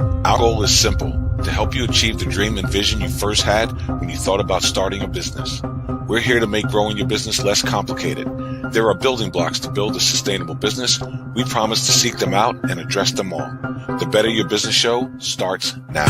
Our goal is simple, to help you achieve the dream and vision you first had when you thought about starting a business. We're here to make growing your business less complicated. There are building blocks to build a sustainable business. We promise to seek them out and address them all. The Better Your Business Show starts now.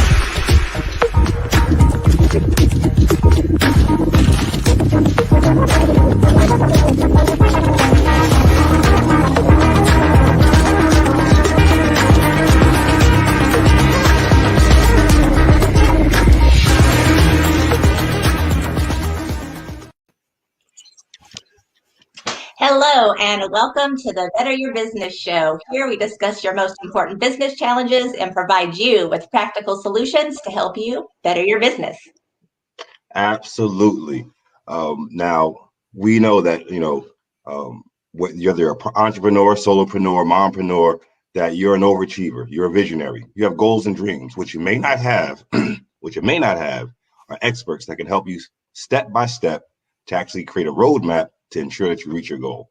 Hello and welcome to the Better Your Business Show. Here we discuss your most important business challenges and provide you with practical solutions to help you better your business. Absolutely. Now, we know that, whether you're an entrepreneur, solopreneur, mompreneur, that you're an overachiever, you're a visionary. You have goals and dreams, which you may not have, are experts that can help you step by step to actually create a roadmap to ensure that you reach your goal.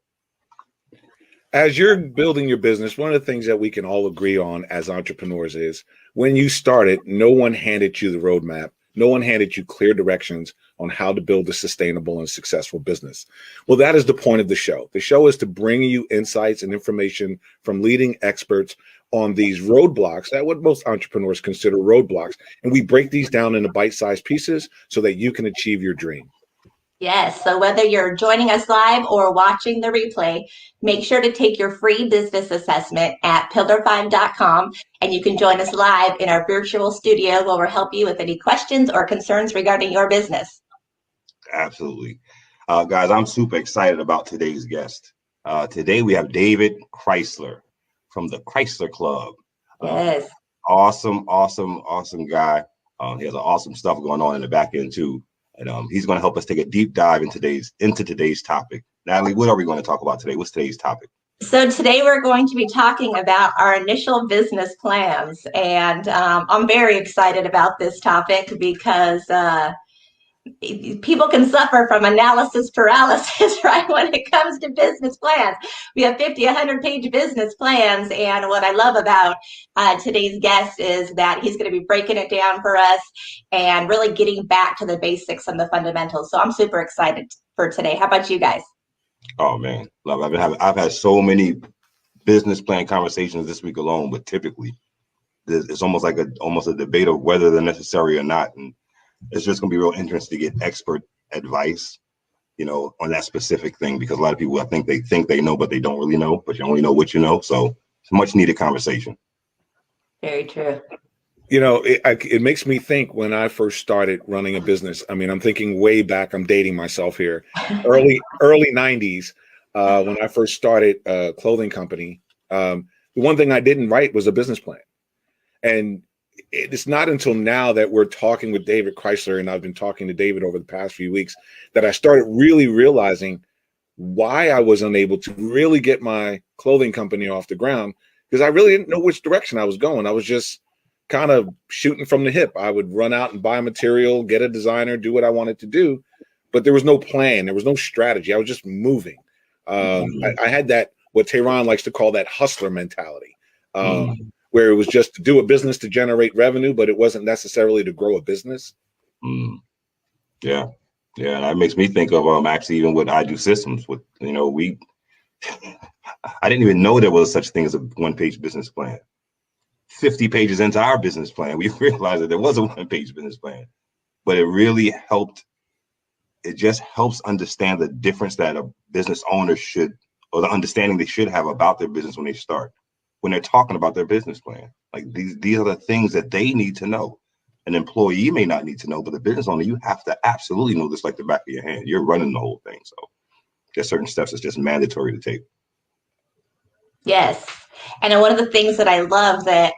As you're building your business, one of the things that we can all agree on as entrepreneurs is when you started, no one handed you the roadmap. No one handed you clear directions on how to build a sustainable and successful business. Well, that is the point of the show. The show is to bring you insights and information from leading experts on these roadblocks, that what most entrepreneurs consider roadblocks. And we break these down into bite-sized pieces so that you can achieve your dream. Yes, so whether you're joining us live or watching the replay, make sure to take your free business assessment at pillar5.com, and you can join us live in our virtual studio where we'll help you with any questions or concerns regarding your business. Absolutely. Guys, I'm super excited about today's guest. Today we have David Crysler from the Crysler Club. Yes. Awesome guy. He has awesome stuff going on in the back end too. And he's going to help us take a deep dive into today's topic. Natalie, what are we going to talk about today? What's today's topic? So today we're going to be talking about our initial business plans. And I'm very excited about this topic because people can suffer from analysis paralysis, right, when it comes to business plans. We have 50, 100-page business plans, and what I love about today's guest is that he's going to be breaking it down for us and really getting back to the basics and the fundamentals. So I'm super excited for today. How about you guys? Oh man, love. I've had so many business plan conversations this week alone, but typically it's almost like a debate of whether they're necessary or not, and it's just going to be real interesting to get expert advice, on that specific thing, because a lot of people, I think they know, but they don't really know, but you only know what you know. So it's a much needed conversation. Very true. It makes me think when I first started running a business. I mean, I'm thinking way back, I'm dating myself here, early 90s, when I first started a clothing company. The one thing I didn't write was a business plan. And it's not until now that we're talking with David Crysler, and I've been talking to David over the past few weeks, that I started really realizing why I was unable to really get my clothing company off the ground, because I really didn't know which direction I was going. I was just kind of shooting from the hip. I would run out and buy material, get a designer, do what I wanted to do, but there was no plan. There was no strategy. I was just moving. I had that, what Tehran likes to call that hustler mentality. Where it was just to do a business to generate revenue, but it wasn't necessarily to grow a business. Yeah. And that makes me think of actually even what I do systems with, I didn't even know there was such thing as a one-page business plan. 50 pages into our business plan, we realized that there was a one-page business plan, but it really helped. It just helps understand the difference that a business owner should, or the understanding they should have about their business when they start. When they're talking about their business plan, like these are the things that they need to know. An employee may not need to know, but the business owner, you have to absolutely know this like the back of your hand. You're running the whole thing. So there's certain steps that's just mandatory to take. Yes. And one of the things that I love that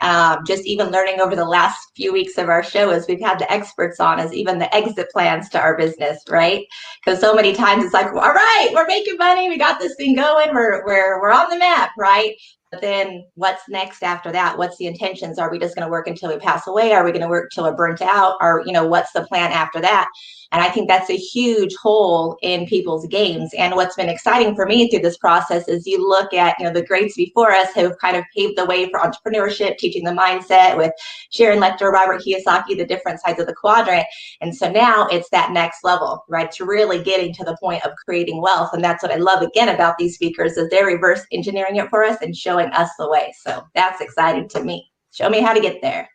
just even learning over the last few weeks of our show is we've had the experts on is even the exit plans to our business, right? Because so many times it's like, all right, we're making money, we got this thing going, we're on the map, right? But then what's next after that? What's the intentions? Are we just going to work until we pass away? Are we going to work till we're burnt out? Or, what's the plan after that? And I think that's a huge hole in people's games. And what's been exciting for me through this process is you look at, the greats before us who have kind of paved the way for entrepreneurship, teaching the mindset with Sharon Lecter, Robert Kiyosaki, the different sides of the quadrant. And so now it's that next level, right? To really getting to the point of creating wealth. And that's what I love again about these speakers is they're reverse engineering it for us and showing us the way. So that's exciting to me. Show me how to get there.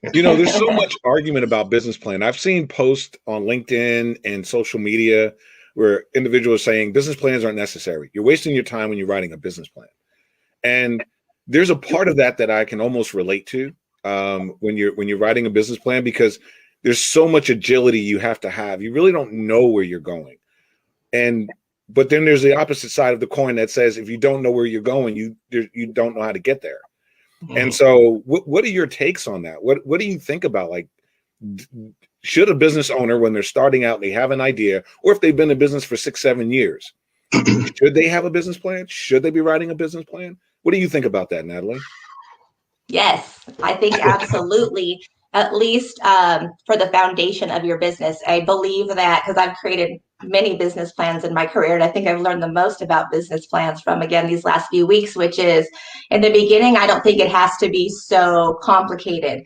There's so much argument about business plan. I've seen posts on LinkedIn and social media where individuals are saying business plans aren't necessary. You're wasting your time when you're writing a business plan. And there's a part of that I can almost relate to when you're writing a business plan, because there's so much agility you have to have. You really don't know where you're going. But then there's the opposite side of the coin that says if you don't know where you're going, you don't know how to get there. And so what are your takes on that? What do you think about, like, should a business owner, when they're starting out, they have an idea, or if they've been in business for 6-7 years, should they have a business plan? Should they be writing a business plan? What do you think about that, Natalie? Yes, I think absolutely. At least for the foundation of your business. I believe that because I've created many business plans in my career, and I think I've learned the most about business plans from, again, these last few weeks, which is in the beginning, I don't think it has to be so complicated.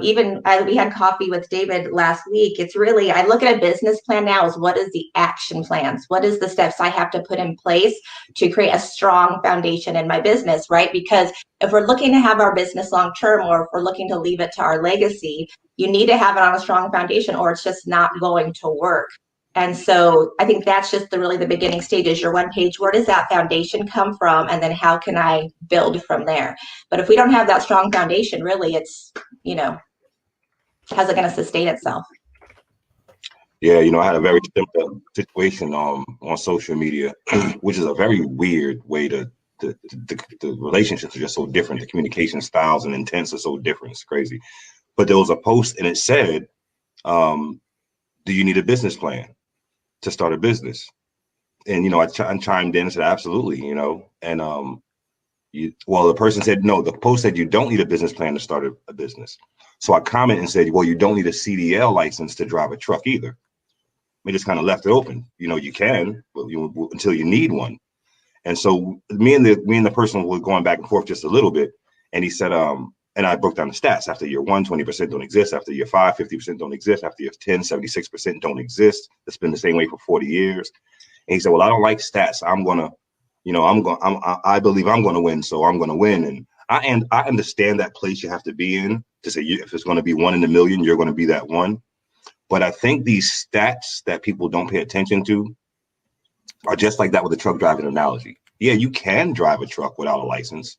Even we had coffee with David last week. It's really, I look at a business plan now as what is the action plans? What is the steps I have to put in place to create a strong foundation in my business, right? Because if we're looking to have our business long term, or if we're looking to leave it to our legacy, you need to have it on a strong foundation, or it's just not going to work. And so I think that's just the beginning stages. Your one page, where does that foundation come from? And then how can I build from there? But if we don't have that strong foundation, really, it's, how's it going to sustain itself? Yeah, I had a very similar situation on social media, which is a very weird way the relationships are just so different. The communication styles and intents are so different. It's crazy. But there was a post and it said, do you need a business plan to start a business? And, I chimed in and said, absolutely, and the person said, no, the post said you don't need a business plan to start a business. So I commented and said, well, you don't need a CDL license to drive a truck either. We just kind of left it open. You can, but until you need one. And so me and the person were going back and forth just a little bit. And he said, and I broke down the stats. After year 1, 20% don't exist. After year 5, 50% don't exist. After year 10, 76% don't exist. It's been the same way for 40 years. And he said, well, I don't like stats. I believe I'm going to win. So I'm going to win. And I understand that place you have to be in to say, if it's going to be 1 in a million, you're going to be that one. But I think these stats that people don't pay attention to are just like that with the truck driving analogy. Yeah, you can drive a truck without a license,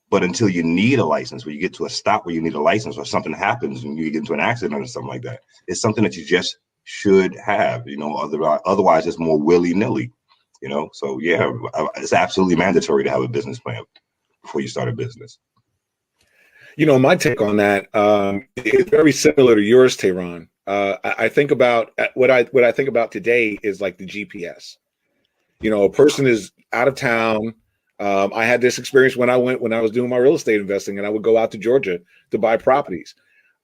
but until you need a license, where you get to a stop where you need a license, or something happens and you get into an accident or something like that, it's something that you just should have, otherwise it's more willy-nilly, So yeah, it's absolutely mandatory to have a business plan before you start a business. My take on that is very similar to yours, Tehran. I think about what I think about today is like the GPS. A person is out of town. I had this experience when I was doing my real estate investing, and I would go out to Georgia to buy properties.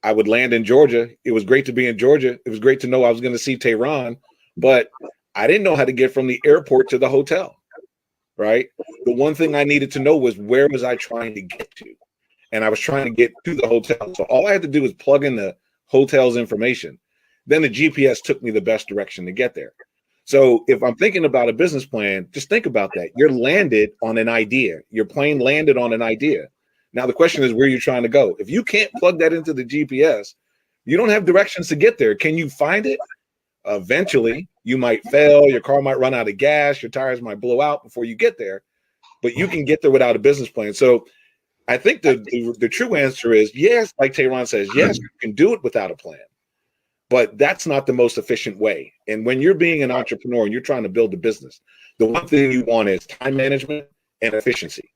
I would land in Georgia. It was great to be in Georgia. It was great to know I was going to see Tehran, but I didn't know how to get from the airport to the hotel, right? The one thing I needed to know was, where was I trying to get to? And I was trying to get to the hotel. So all I had to do was plug in the hotel's information. Then the GPS took me the best direction to get there. So if I'm thinking about a business plan, just think about that. You're landed on an idea. Your plane landed on an idea. Now the question is, where you're trying to go. If you can't plug that into the GPS, you don't have directions to get there. Can you find it? Eventually, you might fail. Your car might run out of gas. Your tires might blow out before you get there. But you can get there without a business plan. So I think the true answer is yes, like Tehran says, yes, you can do it without a plan. But that's not the most efficient way. And when you're being an entrepreneur and you're trying to build a business, the one thing you want is time management and efficiency.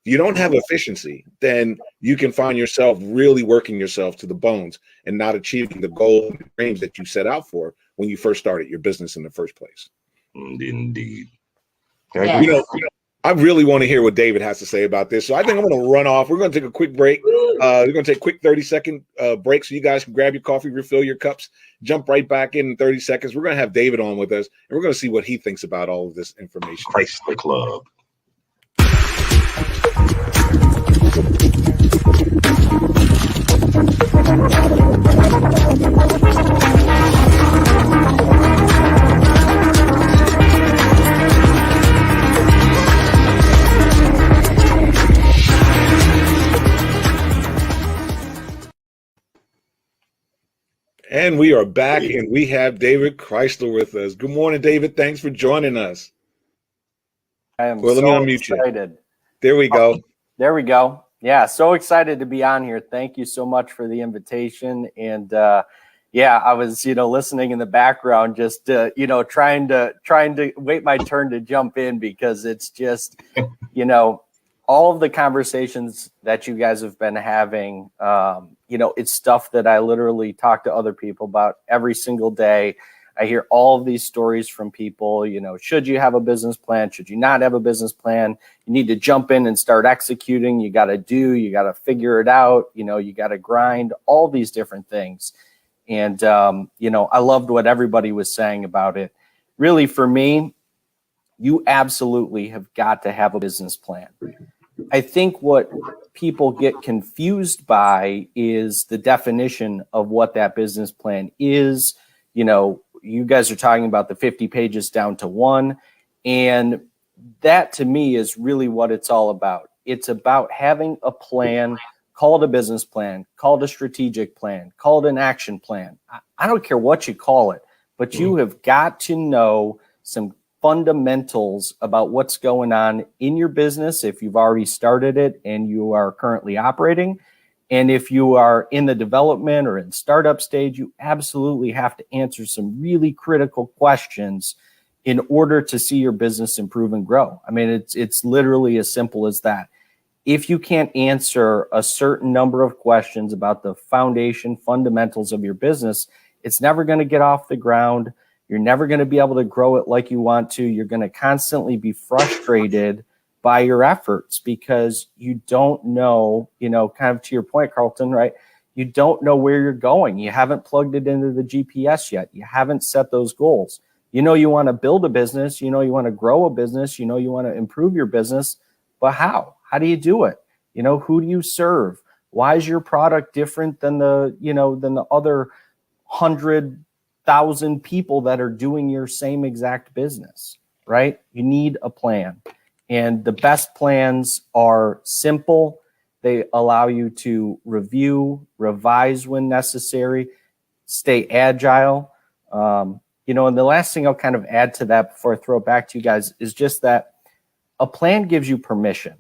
If you don't have efficiency, then you can find yourself really working yourself to the bones and not achieving the goals and dreams that you set out for when you first started your business in the first place. Indeed. Yes. I really want to hear what David has to say about this. So I think I'm going to run off. We're going to take a quick break. We're going to take a quick 30-second break so you guys can grab your coffee, refill your cups, jump right back in 30 seconds. We're going to have David on with us, and we're going to see what he thinks about all of this information. Chrysler Club. And we are back, and we have David Crysler with us. Good morning, David. Thanks for joining us. I am Well, let me so unmute excited. you. There we go. There we go. Yeah, so excited to be on here. Thank you so much for the invitation. And yeah, I was, listening in the background, just trying to wait my turn to jump in, because it's just, all of the conversations that you guys have been having, it's stuff that I literally talk to other people about every single day. I hear all of these stories from people, should you have a business plan? Should you not have a business plan? You need to jump in and start executing. You got to figure it out. You got to grind, all these different things. And, I loved what everybody was saying about it. Really, for me, you absolutely have got to have a business plan. I think what people get confused by is the definition of what that business plan is. You guys are talking about the 50 pages down to one. And that to me is really what it's all about. It's about having a plan, call it a business plan, call it a strategic plan, call it an action plan. I don't care what you call it, but you have got to know some fundamentals about what's going on in your business if you've already started it and you are currently operating. And if you are in the development or in startup stage, you absolutely have to answer some really critical questions in order to see your business improve and grow. I mean, it's literally as simple as that. If you can't answer a certain number of questions about the foundation fundamentals of your business, it's never going to get off the ground. You're never going to be able to grow it like you want to. You're going to constantly be frustrated by your efforts because you don't know, kind of to your point, Carlton, right? You don't know where you're going. You haven't plugged it into the GPS yet. You haven't set those goals. You want to build a business, you want to grow a business, you want to improve your business, but how? How do you do it? Who do you serve? Why is your product different than the other 100,000 people that are doing your same exact business, right? You need a plan. And the best plans are simple. They allow you to review, revise when necessary, stay agile. And the last thing I'll kind of add to that before I throw it back to you guys is just that a plan gives you permission,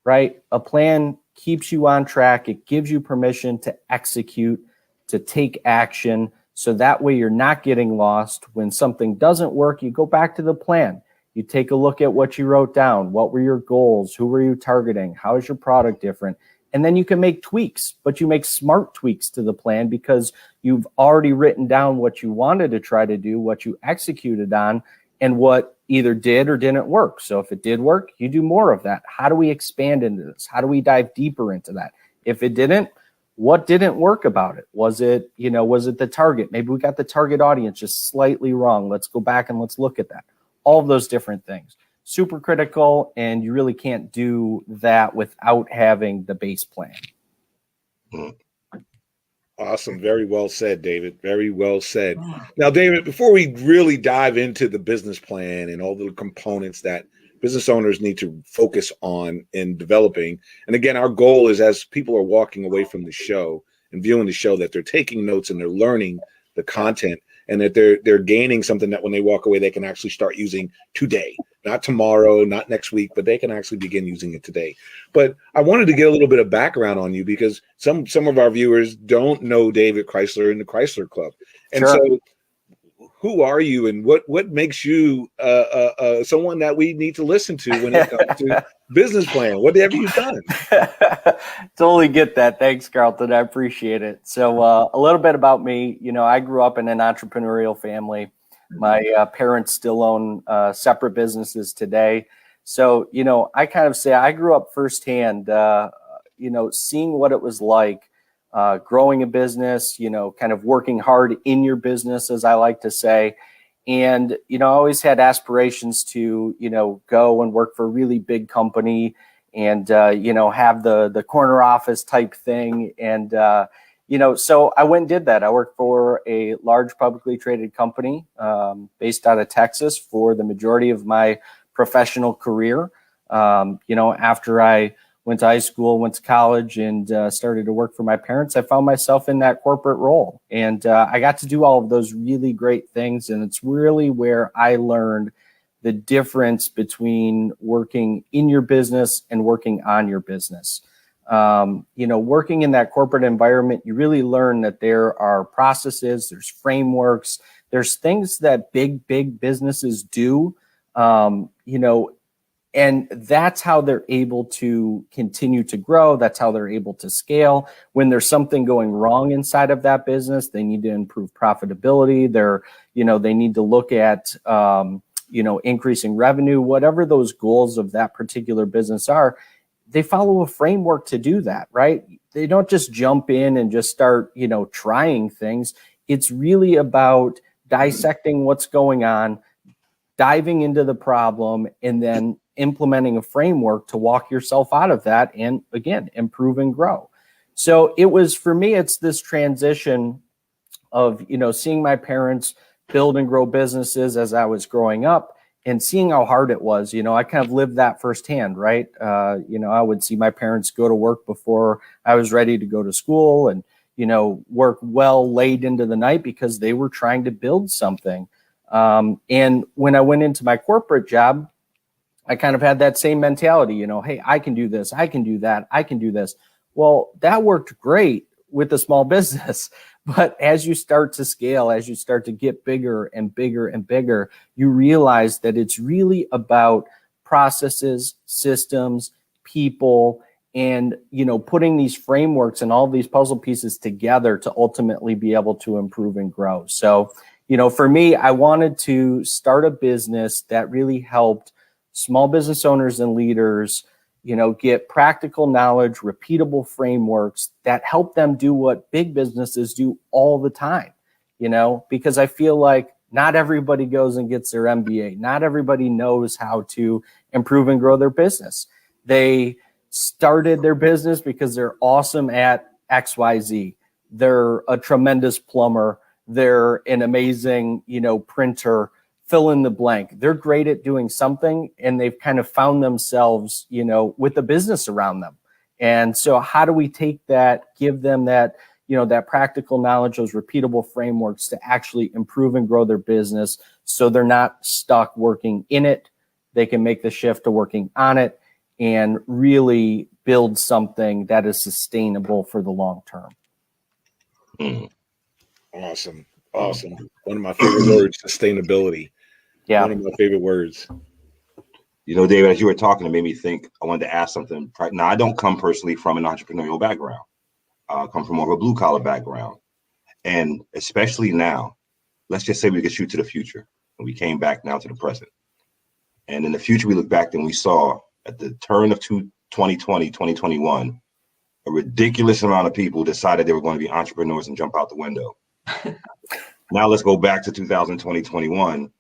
right? A plan keeps you on track. It gives you permission to execute, to take action. So that way you're not getting lost. When something doesn't work, you go back to the plan. You take a look at what you wrote down. What were your goals? Who were you targeting? How is your product different? And then you can make tweaks, but you make smart tweaks to the plan because you've already written down what you wanted to try to do, what you executed on, and what either did or didn't work. So if it did work, you do more of that. How do we expand into this? How do we dive deeper into that? If it didn't, what didn't work about it? Was it the target? Maybe we got the target audience just slightly wrong. Let's go back and let's look at that. All of those different things. Super critical, and you really can't do that without having the base plan. Awesome. Very well said, David. Very well said. Now, David, before we really dive into the business plan and all the components that business owners need to focus on in developing, and again, our goal is as people are walking away from the show and viewing the show that they're taking notes and they're learning the content and that they're gaining something that when they walk away, they can actually start using today, not tomorrow, not next week, but they can actually begin using it today. But I wanted to get a little bit of background on you because some of our viewers don't know David Crysler and the Crysler Club. And Sure. So who are you and what makes you someone that we need to listen to when it comes to business plan? What have you done? Totally get that. Thanks, Carlton. I appreciate it. So a little bit about me. I grew up in an entrepreneurial family. My parents still own separate businesses today. So, I kind of say I grew up firsthand, seeing what it was like growing a business, kind of working hard in your business, as I like to say. And, I always had aspirations to, go and work for a really big company and, have the corner office type thing. And, so I went and did that. I worked for a large publicly traded company based out of Texas for the majority of my professional career. After I went to high school, went to college, and started to work for my parents, I found myself in that corporate role. And I got to do all of those really great things. And it's really where I learned the difference between working in your business and working on your business. Working in that corporate environment, you really learn that there are processes, there's frameworks, there's things that big businesses do, and that's how they're able to continue to grow. That's how they're able to scale. When there's something going wrong inside of that business, they need to improve profitability. They need to look at, increasing revenue, whatever those goals of that particular business are. They follow a framework to do that, right? They don't just jump in and just start, trying things. It's really about dissecting what's going on, diving into the problem, and then implementing a framework to walk yourself out of that and, again, improve and grow. So it was, for me, it's this transition of, seeing my parents build and grow businesses as I was growing up and seeing how hard it was. I kind of lived that firsthand, right? I would see my parents go to work before I was ready to go to school and, work well late into the night because they were trying to build something. And when I went into my corporate job, I kind of had that same mentality, hey, I can do this, I can do that, I can do this. Well, that worked great with a small business. But as you start to scale, as you start to get bigger and bigger and bigger, you realize that it's really about processes, systems, people, and, putting these frameworks and all these puzzle pieces together to ultimately be able to improve and grow. So, for me, I wanted to start a business that really helped small business owners and leaders, get practical knowledge, repeatable frameworks that help them do what big businesses do all the time, because I feel like not everybody goes and gets their MBA. Not everybody knows how to improve and grow their business. They started their business because they're awesome at XYZ. They're a tremendous plumber. They're an amazing, printer, fill in the blank. They're great at doing something, and they've kind of found themselves, with a business around them. And so how do we take that, give them that, that practical knowledge, those repeatable frameworks to actually improve and grow their business so they're not stuck working in it. They can make the shift to working on it and really build something that is sustainable for the long term. Awesome. One of my favorite words, sustainability. Yeah. One of my favorite words. David, as you were talking, it made me think. I wanted to ask something. Now, I don't come personally from an entrepreneurial background. I come from more of a blue collar background. And especially now, let's just say we could shoot to the future. And we came back now to the present. And in the future, we look back and we saw at the turn of 2020, 2021, a ridiculous amount of people decided they were going to be entrepreneurs and jump out the window. Now let's go back to 2020, 2021.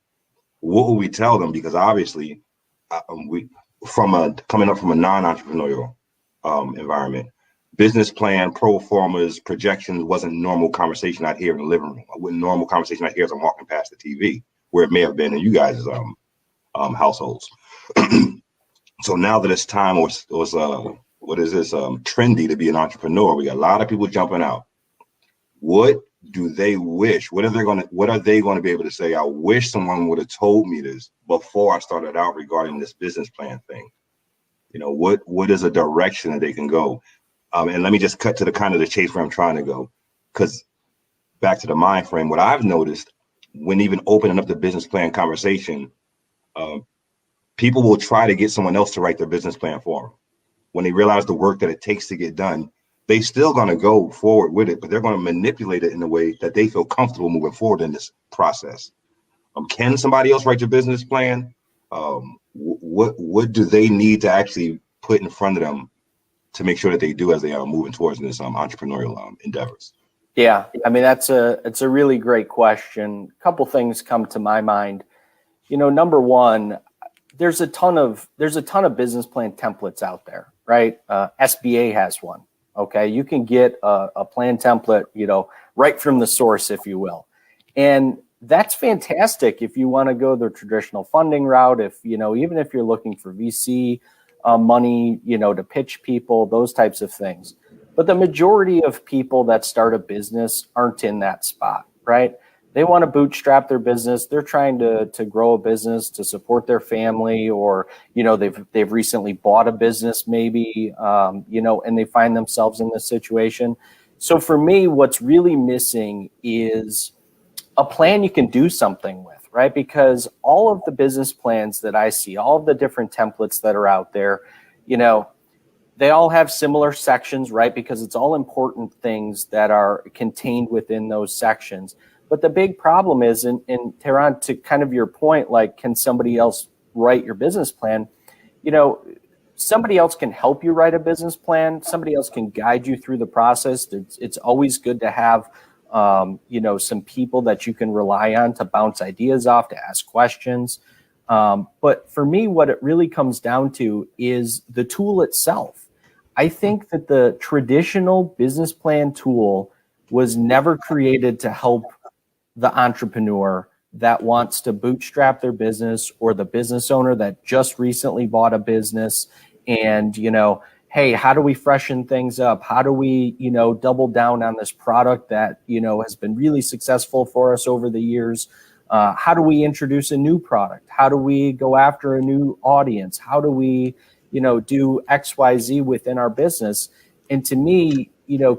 What will we tell them? Because obviously, coming up from a non-entrepreneurial environment, business plan, pro formas, projections wasn't normal conversation out here in the living room. Normal conversation out here as I'm walking past the TV, where it may have been in you guys' households. So now that it's time, or trendy to be an entrepreneur, we got a lot of people jumping out. What do they wish? What are they going to be able to say? I wish someone would have told me this before I started out regarding this business plan thing. What is a direction that they can go? And let me just cut to the kind of the chase where I'm trying to go, because back to the mind frame, what I've noticed when even opening up the business plan conversation, people will try to get someone else to write their business plan for them. When they realize the work that it takes to get done, they still going to go forward with it, but they're going to manipulate it in a way that they feel comfortable moving forward in this process. Can somebody else write your business plan? What do they need to actually put in front of them to make sure that they do as they are moving towards this entrepreneurial endeavors? Yeah, I mean, it's a really great question. A couple things come to my mind. Number one, there's a ton of business plan templates out there, right? SBA has one. Okay, you can get a plan template, right from the source, if you will, and that's fantastic if you want to go the traditional funding route. If even if you're looking for VC money, to pitch people, those types of things. But the majority of people that start a business aren't in that spot, right? They want to bootstrap their business. They're trying to grow a business to support their family, or they've recently bought a business, maybe, and they find themselves in this situation. So for me, what's really missing is a plan you can do something with, right? Because all of the business plans that I see, all of the different templates that are out there, they all have similar sections, right? Because it's all important things that are contained within those sections. But the big problem is, and Tehran, to kind of your point, like, can somebody else write your business plan? Somebody else can help you write a business plan. Somebody else can guide you through the process. It's always good to have, some people that you can rely on to bounce ideas off, to ask questions. But for me, what it really comes down to is the tool itself. I think that the traditional business plan tool was never created to help the entrepreneur that wants to bootstrap their business, or the business owner that just recently bought a business and, hey, how do we freshen things up? How do we, double down on this product that, has been really successful for us over the years? How do we introduce a new product? How do we go after a new audience? How do we, do XYZ within our business? And to me,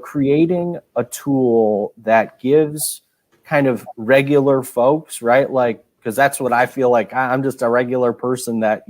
creating a tool that gives kind of regular folks, right? Like, because that's what I feel like. I'm just a regular person that,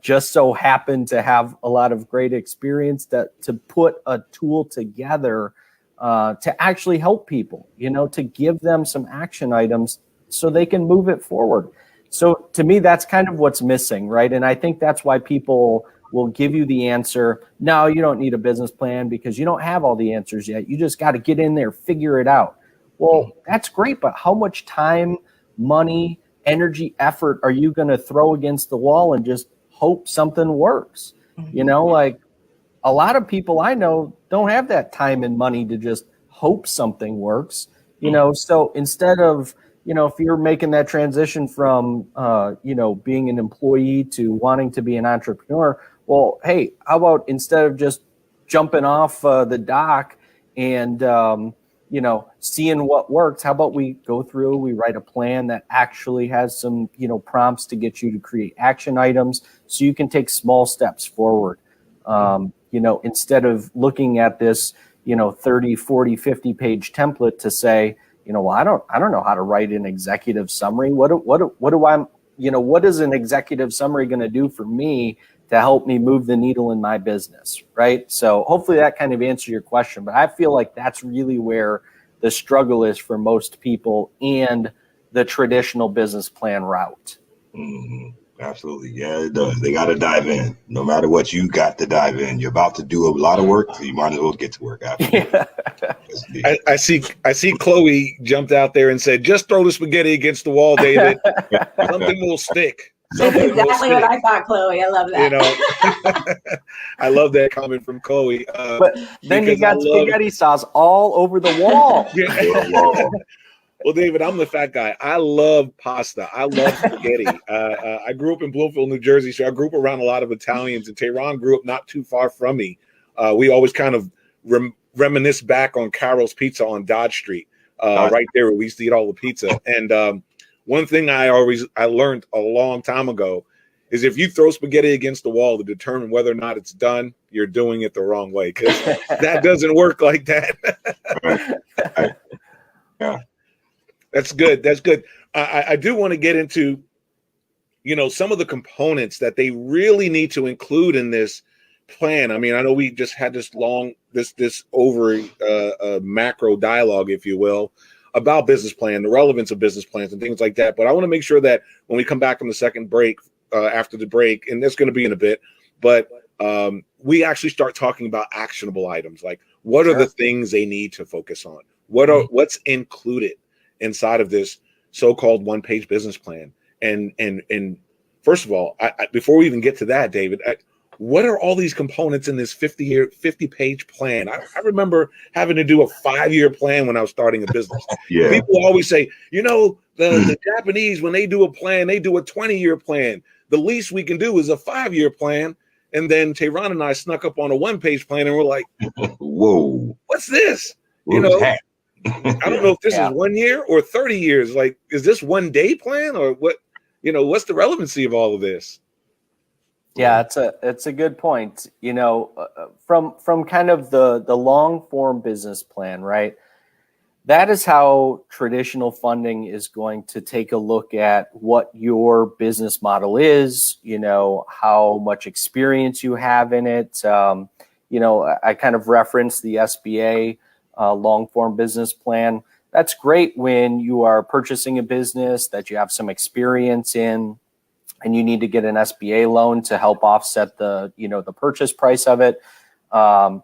just so happened to have a lot of great experience to put a tool together to actually help people, to give them some action items so they can move it forward. So to me, that's kind of what's missing, right? And I think that's why people will give you the answer, no, you don't need a business plan because you don't have all the answers yet. You just got to get in there, figure it out. Well, that's great, but how much time, money, energy, effort are you going to throw against the wall and just hope something works? Like, a lot of people I know don't have that time and money to just hope something works. So instead of, if you're making that transition from, being an employee to wanting to be an entrepreneur, well, hey, how about instead of just jumping off the dock and, seeing what works, how about we go through, we write a plan that actually has some, prompts to get you to create action items so you can take small steps forward. Instead of looking at this, 30, 40, 50 page template to say, well, I don't know how to write an executive summary. What is an executive summary going to do for me to help me move the needle in my business, right? So hopefully that kind of answers your question, but I feel like that's really where the struggle is for most people and the traditional business plan route. Mm-hmm. Absolutely. Yeah, it does. They got to dive in. No matter what, you got to dive in. You're about to do a lot of work, so you might as well get to work after. Yeah. I see Chloe jumped out there and said, just throw the spaghetti against the wall, David. Something will stick. That's exactly what I thought, Chloe. I love that. I love that comment from Chloe. But then you got spaghetti sauce all over the wall. Well, David, I'm the fat guy. I love pasta. I love spaghetti. I grew up in Bloomfield, New Jersey, so I grew up around a lot of Italians, and Tehran grew up not too far from me. We always kind of reminisce back on Carol's Pizza on Dodge Street, right there where we used to eat all the pizza. And one thing I learned a long time ago is if you throw spaghetti against the wall to determine whether or not it's done, you're doing it the wrong way, because that doesn't work like that. Yeah. That's good. That's good. I do want to get into, some of the components that they really need to include in this plan. I mean, I know we just had this over macro dialogue, if you will. about business plan, the relevance of business plans and things like that. But I want to make sure that when we come back from the second break, after the break, and that's going to be in a bit, but we actually start talking about actionable items. Like, what are the things they need to focus on? What's included inside of this so-called one-page business plan? And first of all, before we even get to that, David, what are all these components in this 50-page plan? I remember having to do a 5-year plan when I was starting a business. Yeah. People always say, the Japanese, when they do a plan, they do a 20-year plan. The least we can do is a 5-year plan. And then Tehran and I snuck up on a 1-page plan, and we're like, whoa, what's this? I don't know if this is 1 year or 30 years. Like, is this 1 day plan, or what? What's the relevancy of all of this? Yeah, it's a good point. From kind of the long form business plan, right? That is how traditional funding is going to take a look at what your business model is, how much experience you have in it. I kind of referenced the SBA long form business plan. That's great when you are purchasing a business that you have some experience in, and you need to get an SBA loan to help offset the purchase price of it. And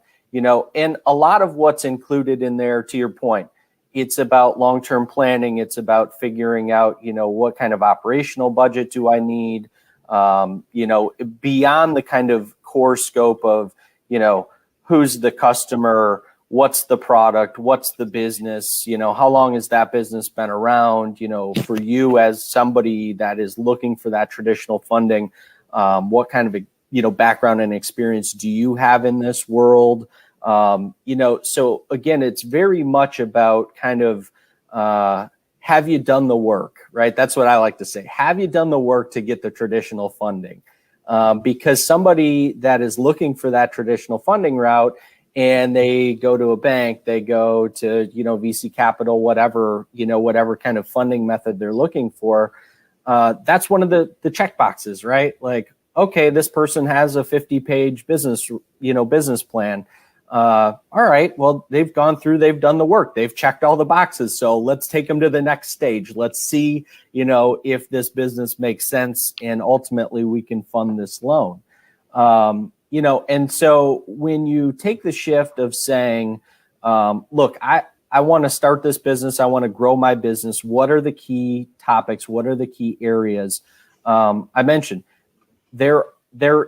a lot of what's included in there, to your point, it's about long-term planning. It's about figuring out, what kind of operational budget do I need? Beyond the kind of core scope of, who's the customer, what's the product, what's the business, how long has that business been around, for you as somebody that is looking for that traditional funding, what kind of, background and experience do you have in this world? So again, it's very much about kind of, have you done the work, right? That's what I like to say. Have you done the work to get the traditional funding? Because somebody that is looking for that traditional funding route, and they go to a bank, they go to, VC capital, whatever kind of funding method they're looking for. That's one of the check boxes, right? Like, okay, this person has a 50-page business plan. All right, well, they've gone through, they've done the work, they've checked all the boxes. So let's take them to the next stage. Let's see, if this business makes sense, and ultimately we can fund this loan. And so when you take the shift of saying, look, I want to start this business, I want to grow my business. What are the key topics? What are the key areas? I mentioned there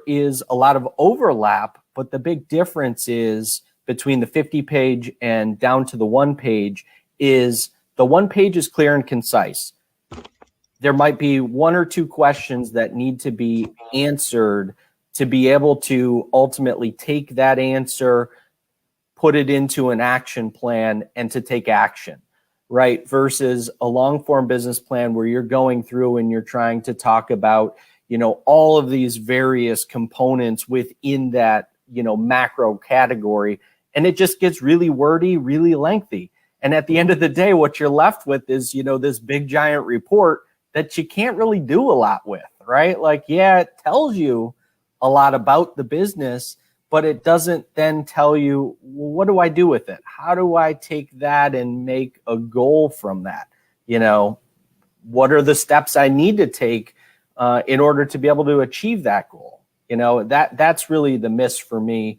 is a lot of overlap, but the big difference is between the 50-page and down to the 1-page is the 1-page is clear and concise. There might be 1 or 2 questions that need to be answered to be able to ultimately take that answer, put it into an action plan, and to take action, right? Versus a long form business plan where you're going through and you're trying to talk about, all of these various components within that, macro category. And it just gets really wordy, really lengthy. And at the end of the day, what you're left with is, this big giant report that you can't really do a lot with, right? Like, yeah, it tells you a lot about the business, but it doesn't then tell you, well, what do I do with it? How do I take that and make a goal from that? What are the steps I need to take in order to be able to achieve that goal? That's really the miss for me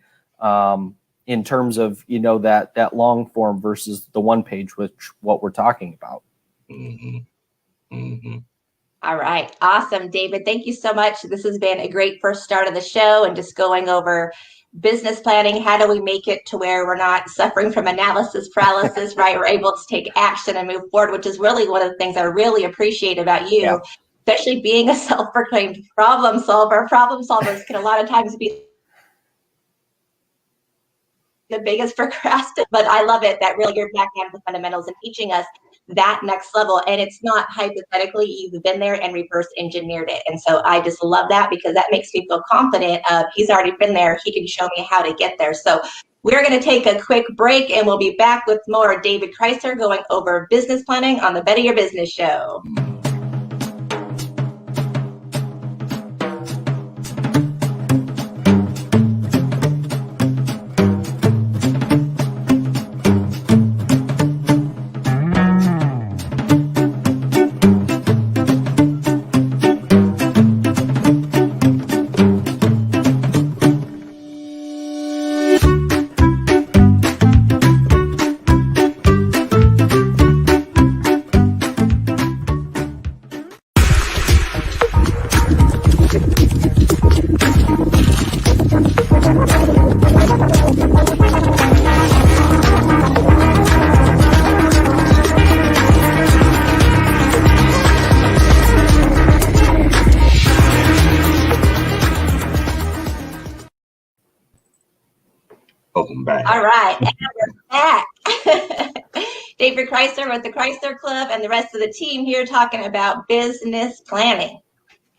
in terms of, that long form versus the 1-page, which what we're talking about. Mm-hmm. Mm-hmm. All right. Awesome, David. Thank you so much. This has been a great first start of the show, and just going over business planning. How do we make it to where we're not suffering from analysis paralysis, right? We're able to take action and move forward, which is really one of the things I really appreciate about you, especially being a self-proclaimed problem solver. Problem solvers can a lot of times be the biggest procrastinator, but I love it that really you're back down to the fundamentals and teaching us that next level. And it's not hypothetically, you've been there and reverse engineered it. And so I just love that, because that makes me feel confident of he's already been there. He can show me how to get there. So we're going to take a quick break, and we'll be back with more David Crysler going over business planning on the Better Your Business Show. Welcome back. All right, and we're back. David Crysler with the Crysler Club and the rest of the team here talking about business planning.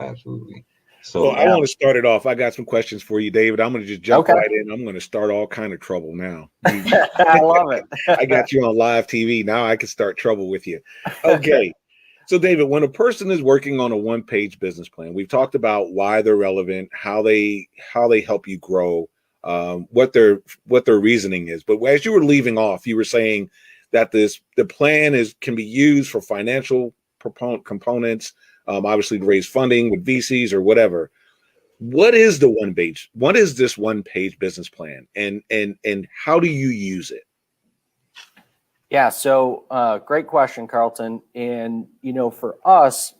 Absolutely. So Well, I want to start it off. I got some questions for you, David. I'm going to just jump Okay. right in. I'm going to start all kind of trouble now. I love it. I got you on live TV. Now I can start trouble with you. Okay. So, David, when a person is working on a one-page business plan, we've talked about why they're relevant, how they help you grow, what their reasoning is. But as you were leaving off, you were saying that the plan can be used for financial components, obviously to raise funding with VCs or whatever. What is the one page? What is this one-page business plan, and how do you use it? Yeah, so great question, Carlton. And for us,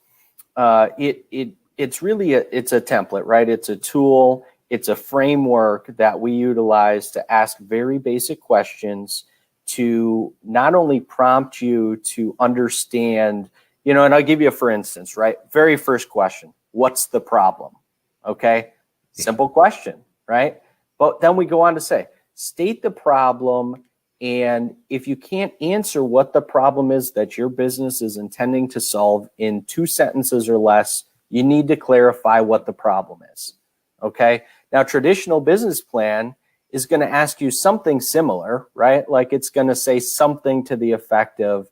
it's really it's a template, right? It's a tool. It's a framework that we utilize to ask very basic questions to not only prompt you to understand, and I'll give you for instance, right? Very first question: what's the problem? Okay, simple question, right? But then we go on to say, state the problem. And if you can't answer what the problem is that your business is intending to solve in 2 sentences or less, you need to clarify what the problem is. Okay. Now, traditional business plan is going to ask you something similar, right? Like it's going to say something to the effect of,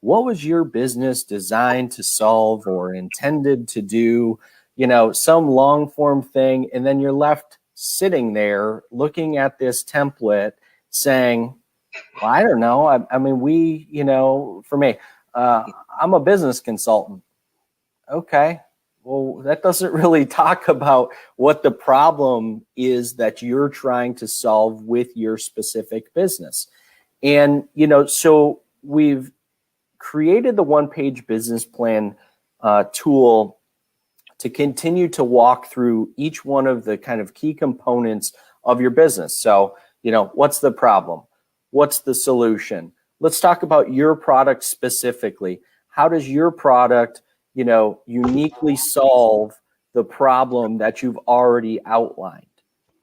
what was your business designed to solve or intended to do, some long form thing. And then you're left sitting there looking at this template saying, well, I don't know. I mean, for me, I'm a business consultant. Okay. Well, that doesn't really talk about what the problem is that you're trying to solve with your specific business. And, so we've created the one-page business plan tool to continue to walk through each one of the kind of key components of your business. So, what's the problem? What's the solution? Let's talk about your product specifically. How does your product, uniquely solve the problem that you've already outlined?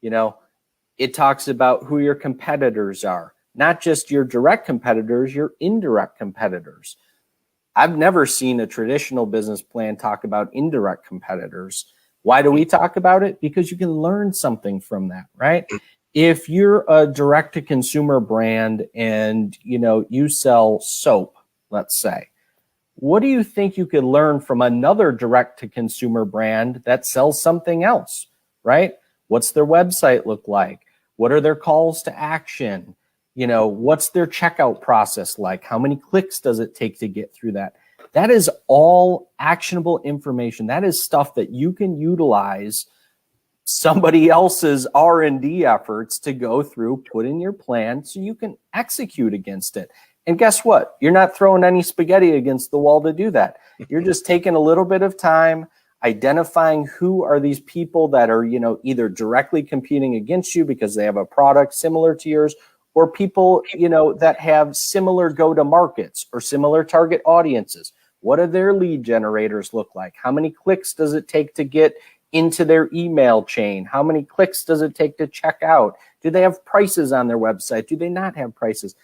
It talks about who your competitors are, not just your direct competitors, your indirect competitors. I've never seen a traditional business plan talk about indirect competitors. Why do we talk about it? Because you can learn something from that, right? If you're a direct-to-consumer brand and, you sell soap, let's say, what do you think you could learn from another direct-to-consumer brand that sells something else, right? What's their website look like? What are their calls to action? What's their checkout process like? How many clicks does it take to get through that? That is all actionable information. That is stuff that you can utilize somebody else's R&D efforts to go through, put in your plan so you can execute against it. And guess what? You're not throwing any spaghetti against the wall to do that. You're just taking a little bit of time, identifying who are these people that are, either directly competing against you because they have a product similar to yours, or people, that have similar go-to-markets or similar target audiences. What do their lead generators look like? How many clicks does it take to get into their email chain? How many clicks does it take to check out? Do they have prices on their website? Do they not have prices?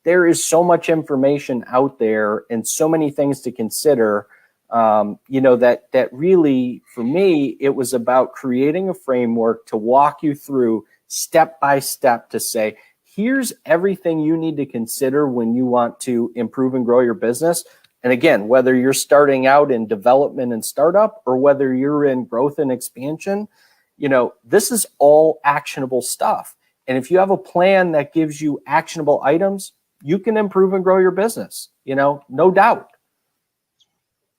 There is so much information out there and so many things to consider, that really, for me, it was about creating a framework to walk you through step by step to say, here's everything you need to consider when you want to improve and grow your business. And again, whether you're starting out in development and startup or whether you're in growth and expansion, this is all actionable stuff. And if you have a plan that gives you actionable items, you can improve and grow your business, no doubt.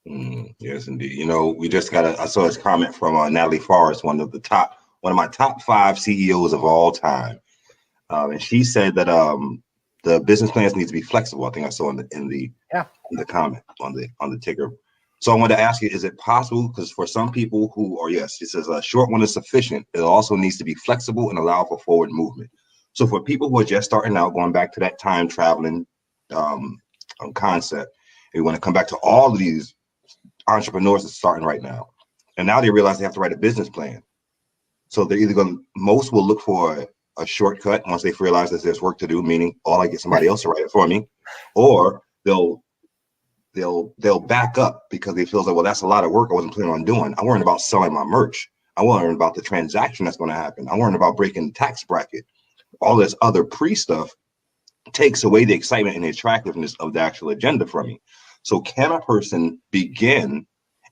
Yes, indeed. We just I saw this comment from Natalie Forrest, one of my top 5 CEOs of all time. And she said that the business plans need to be flexible. I think I saw in the comment on the ticker. So I wanted to ask you, is it possible? Because for some people it says a short one is sufficient. It also needs to be flexible and allow for forward movement. So for people who are just starting out, going back to that time traveling concept, and we want to come back to all of these entrepreneurs that's starting right now, and now they realize they have to write a business plan. So they're either most will look for a shortcut once they realize that there's work to do, meaning, oh, I get somebody else to write it for me, or they'll back up because they feel like, well, that's a lot of work I wasn't planning on doing. I'm worrying about selling my merch. I'm worrying about the transaction that's going to happen. I'm worrying about breaking the tax bracket. All this other pre-stuff takes away the excitement and the attractiveness of the actual agenda from me. So can a person begin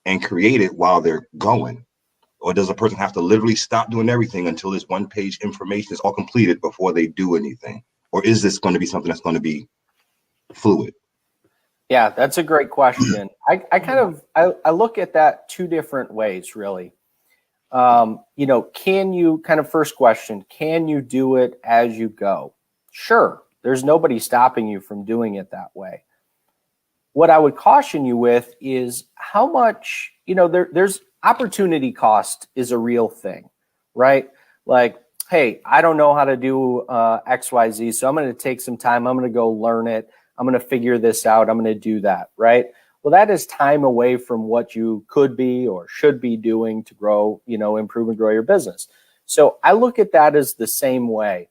and create it while they're going? Or does a person have to literally stop doing everything until this one-page information is all completed before they do anything? Or is this going to be something that's going to be fluid? Yeah, that's a great question. I look at that two different ways, really. Can you, kind of first question, can you do it as you go? Sure, there's nobody stopping you from doing it that way. What I would caution you with is how much, there's opportunity cost is a real thing, right? Like, hey, I don't know how to do XYZ, so I'm going to take some time. I'm going to go learn it. I'm going to figure this out. I'm going to do that, right? Well, that is time away from what you could be or should be doing to grow, improve and grow your business. So I look at that as the same way.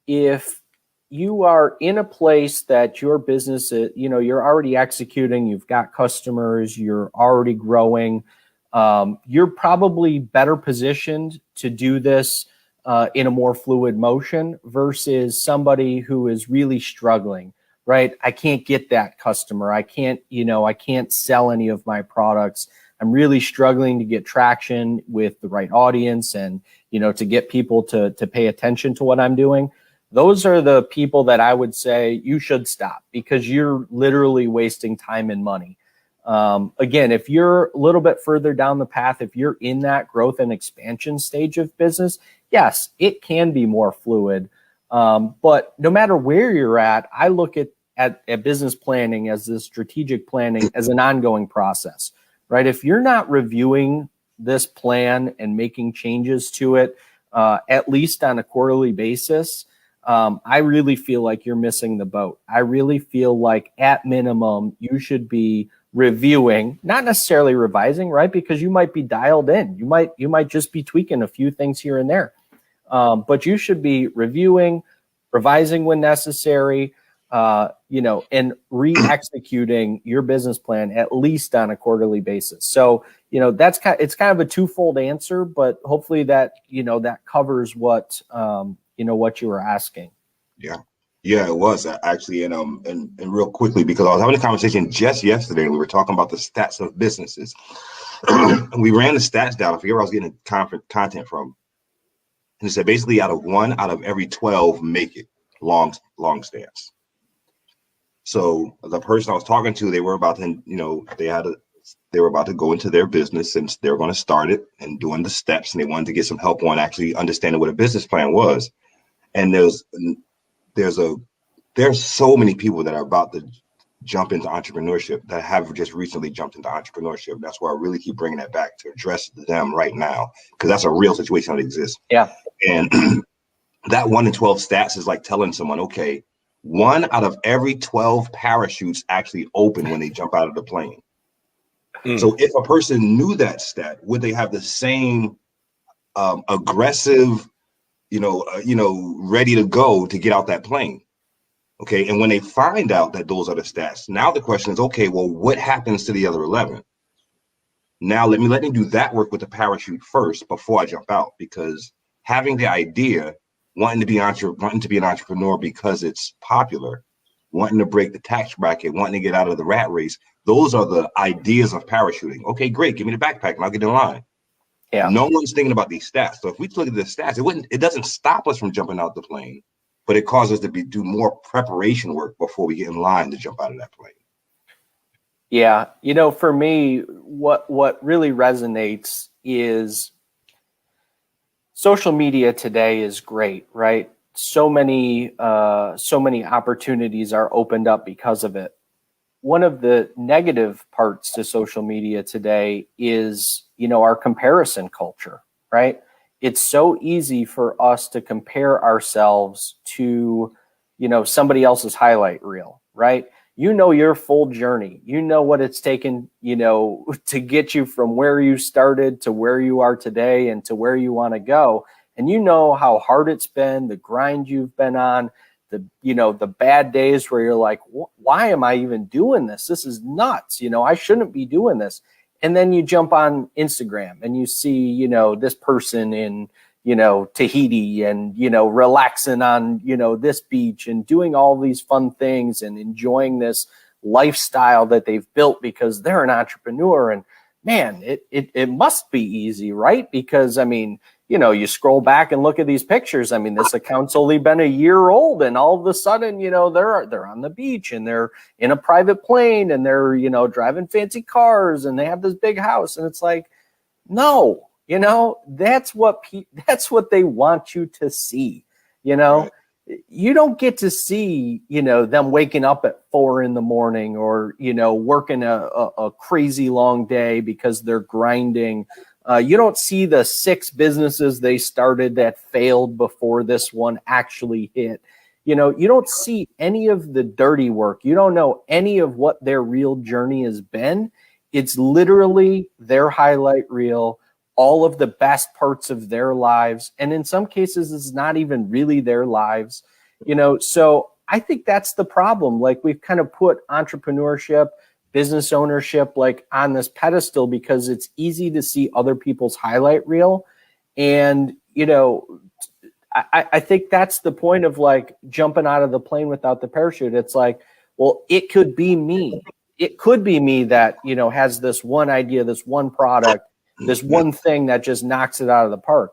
If you are in a place that your business, you're already executing, you've got customers, you're already growing, you're probably better positioned to do this in a more fluid motion versus somebody who is really struggling. Right? I can't get that customer. I can't sell any of my products. I'm really struggling to get traction with the right audience and, to get people to pay attention to what I'm doing. Those are the people that I would say you should stop because you're literally wasting time and money. Again, if you're a little bit further down the path, if you're in that growth and expansion stage of business, yes, it can be more fluid. But no matter where you're at, I look at business planning as the strategic planning as an ongoing process, right? If you're not reviewing this plan and making changes to it, at least on a quarterly basis, I really feel like you're missing the boat. I really feel like at minimum, you should be reviewing, not necessarily revising, right? Because you might be dialed in. You might just be tweaking a few things here and there. But you should be reviewing, revising when necessary, and re-executing your business plan at least on a quarterly basis. So, it's kind of a twofold answer, but hopefully that, that covers what, what you were asking. Yeah. Yeah, it was actually. And real quickly, because I was having a conversation just yesterday and we were talking about the stats of businesses. We ran the stats down. I forget where I was getting content from. And it said basically one out of every 12 make it long stance. So the person I was talking to, they were about to, they were about to go into their business and they were going to start it and doing the steps, and they wanted to get some help on actually understanding what a business plan was. And there's so many people that are about to jump into entrepreneurship that have just recently jumped into entrepreneurship. That's why I really keep bringing that back to address them right now, because that's a real situation that exists. Yeah. And that 1 in 12 stats is like telling someone, okay, 1 out of every 12 parachutes actually open when they jump out of the plane. So if a person knew that stat, would they have the same aggressive, ready to go to get out that plane? Okay. And when they find out that those are the stats, now the question is, okay, well, what happens to the other 11? Now let me do that work with the parachute first before I jump out, because having the idea, wanting to be an entrepreneur because it's popular, wanting to break the tax bracket, wanting to get out of the rat race, those are the ideas of parachuting. Okay, great, give me the backpack and I'll get in line. Yeah. No one's thinking about these stats. So if we look at the stats, it doesn't stop us from jumping out the plane, but it causes us to do more preparation work before we get in line to jump out of that plane. Yeah, for me, what really resonates is social media today is great, right? So many opportunities are opened up because of it. One of the negative parts to social media today is, our comparison culture, right? It's so easy for us to compare ourselves to, somebody else's highlight reel, right? Your full journey, what it's taken, to get you from where you started to where you are today and to where you want to go. and you know how hard it's been, the grind you've been on, the bad days where you're like, why am I even doing this? This is nuts. I shouldn't be doing this. And then you jump on Instagram and you see, this person in, Tahiti and, relaxing on, this beach and doing all these fun things and enjoying this lifestyle that they've built because they're an entrepreneur. And man, it must be easy, right? Because you scroll back and look at these pictures. This account's only been a year old, and all of a sudden, they're on the beach and they're in a private plane and they're, driving fancy cars and they have this big house. And it's like, no, that's what they want you to see. Right. You don't get to see, them waking up at 4 a.m. or, working a crazy long day because they're grinding. You don't see the 6 businesses they started that failed before this one actually hit. You don't see any of the dirty work. You don't know any of what their real journey has been. It's literally their highlight reel, all of the best parts of their lives. And in some cases, it's not even really their lives. So I think that's the problem. Like, we've kind of put entrepreneurship, business ownership, like, on this pedestal because it's easy to see other people's highlight reel. And, I think that's the point of, like, jumping out of the plane without the parachute. It's like, well, it could be me. It could be me that, has this one idea, this one product, this one thing that just knocks it out of the park.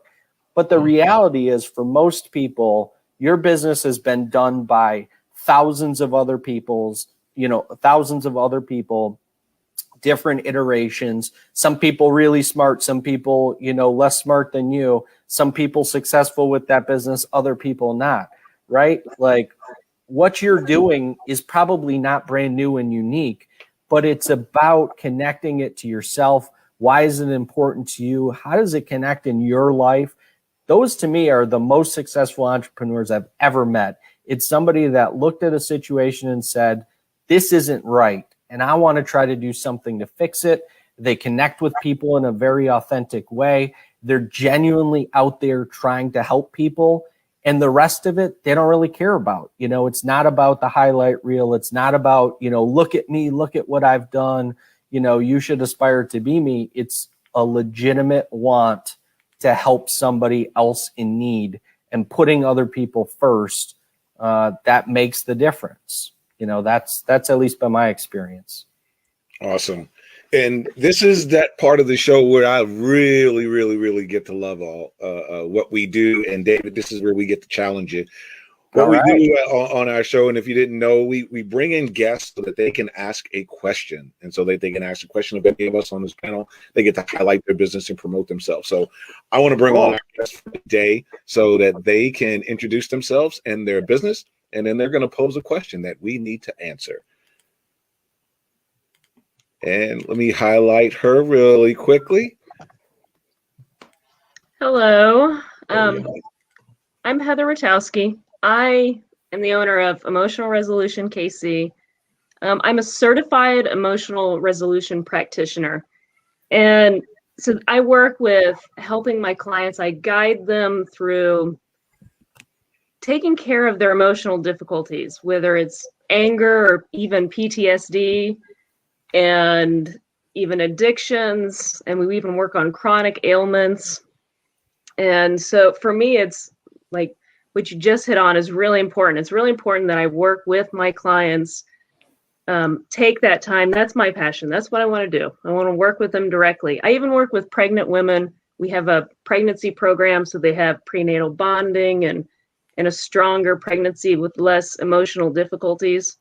But the reality is, for most people, your business has been done by thousands of other people, different iterations. Some people really smart, some people, less smart than you, some people successful with that business, other people not, right? Like, what you're doing is probably not brand new and unique, but it's about connecting it to yourself. Why is it important to you? How does it connect in your life? Those, to me, are the most successful entrepreneurs I've ever met. It's somebody that looked at a situation and said, this isn't right, and I want to try to do something to fix it. They connect with people in a very authentic way. They're genuinely out there trying to help people, and the rest of it, they don't really care about. It's not about the highlight reel. It's not about, look at me, look at what I've done. You should aspire to be me. It's a legitimate want to help somebody else in need, and putting other people first, that makes the difference. That's at least been my experience. Awesome. And this is that part of the show where I really, really, really get to love what we do. And David, this is where we get to challenge you. What we do on our show, and if you didn't know, we bring in guests so that they can ask a question. And so that they can ask a question of any of us on this panel. They get to highlight their business and promote themselves. So I want to bring on our guests for today so that they can introduce themselves and their business, and then they're going to pose a question that we need to answer. And let me highlight her really quickly. Hello. I'm Heather Rutowski. I am the owner of Emotional Resolution KC. I'm a certified emotional resolution practitioner. And so I work with helping my clients. I guide them through taking care of their emotional difficulties, whether it's anger or even PTSD and even addictions. And we even work on chronic ailments. And so for me, it's like what you just hit on is really important. It's really important that I work with my clients, take that time. That's my passion. That's what I want to do. I want to work with them directly. I even work with pregnant women. We have a pregnancy program, so they have prenatal bonding and a stronger pregnancy with less emotional difficulties.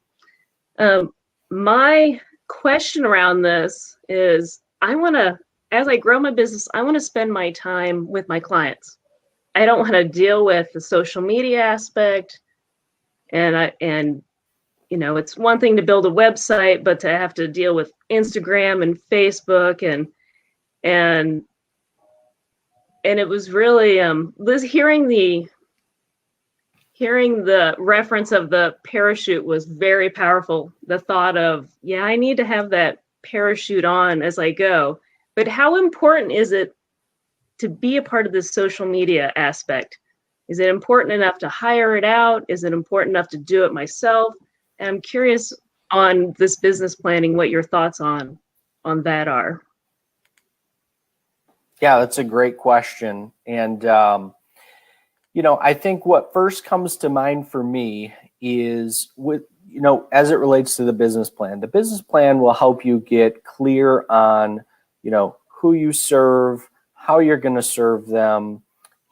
My question around this is, as I grow my business, I want to spend my time with my clients. I don't want to deal with the social media aspect, and it's one thing to build a website, but to have to deal with Instagram and Facebook and it was really hearing the reference of the parachute was very powerful. The thought of, I need to have that parachute on as I go. But how important is it to be a part of this social media aspect? Is it important enough to hire it out? Is it important enough to do it myself? And I'm curious on this business planning, what your thoughts on that are. Yeah, that's a great question. And, I think what first comes to mind for me is as it relates to the business plan will help you get clear on, who you serve, how you're going to serve them,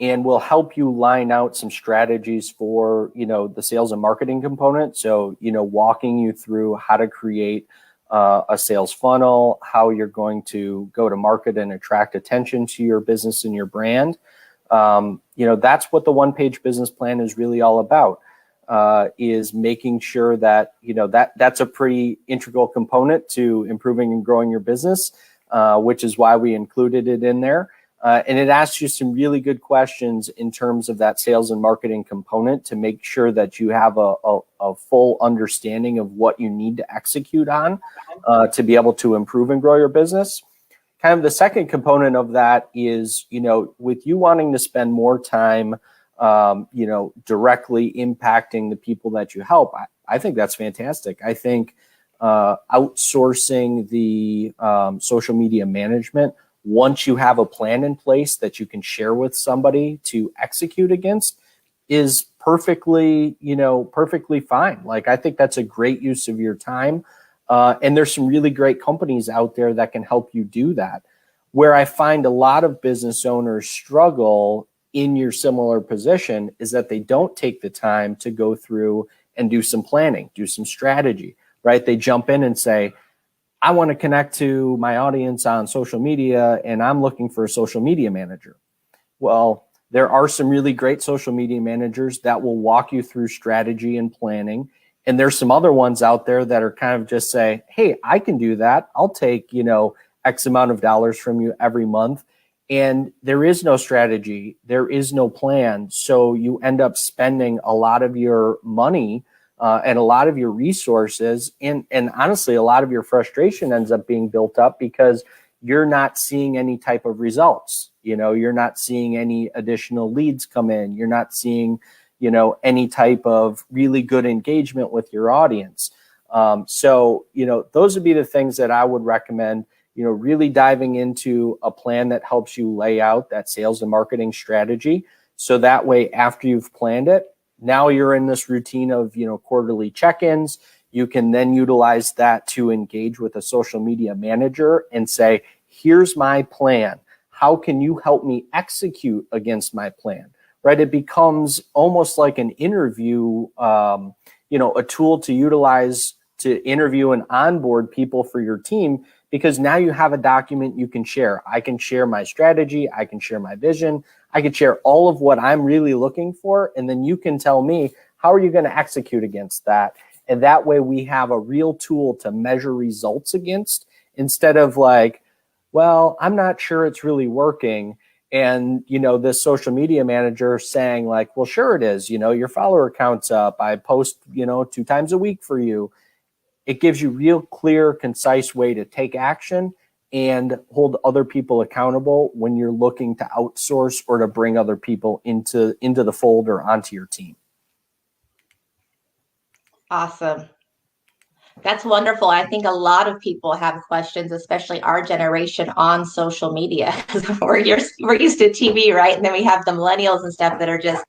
and will help you line out some strategies for, the sales and marketing component. So, walking you through how to create a sales funnel, how you're going to go to market and attract attention to your business and your brand. That's what the one-page business plan is really all about, is making sure that, that's a pretty integral component to improving and growing your business, which is why we included it in there. And it asks you some really good questions in terms of that sales and marketing component to make sure that you have a full understanding of what you need to execute on to be able to improve and grow your business. Kind of the second component of that is, with you wanting to spend more time, directly impacting the people that you help, I think that's fantastic. I think outsourcing the social media management, once you have a plan in place that you can share with somebody to execute against, is perfectly fine. Like, I think that's a great use of your time. And there's some really great companies out there that can help you do that. Where I find a lot of business owners struggle in your similar position is that they don't take the time to go through and do some planning, do some strategy, right? They jump in and say, I want to connect to my audience on social media, and I'm looking for a social media manager. Well, there are some really great social media managers that will walk you through strategy and planning. And there's some other ones out there that are kind of just say, hey, I can do that. I'll take, X amount of dollars from you every month. And there is no strategy. There is no plan. So you end up spending a lot of your money and a lot of your resources. And honestly, a lot of your frustration ends up being built up because you're not seeing any type of results. You're not seeing any additional leads come in. You're not seeing, any type of really good engagement with your audience. So those would be the things that I would recommend, really diving into a plan that helps you lay out that sales and marketing strategy. So that way, after you've planned it, now you're in this routine of, quarterly check-ins. You can then utilize that to engage with a social media manager and say, here's my plan. How can you help me execute against my plan? Right? It becomes almost like an interview, a tool to utilize to interview and onboard people for your team, because now you have a document you can share. I can share my strategy. I can share my vision. I can share all of what I'm really looking for. And then you can tell me, how are you going to execute against that? And that way we have a real tool to measure results against, instead of like, well, I'm not sure it's really working. And, this social media manager saying like, well, sure it is, your follower count's up. I post, 2 times a week for you. It gives you real clear, concise way to take action and hold other people accountable when you're looking to outsource or to bring other people into the fold or onto your team. Awesome. That's wonderful. I think a lot of people have questions, especially our generation, on social media. we're used to TV, right? And then we have the millennials and stuff that are just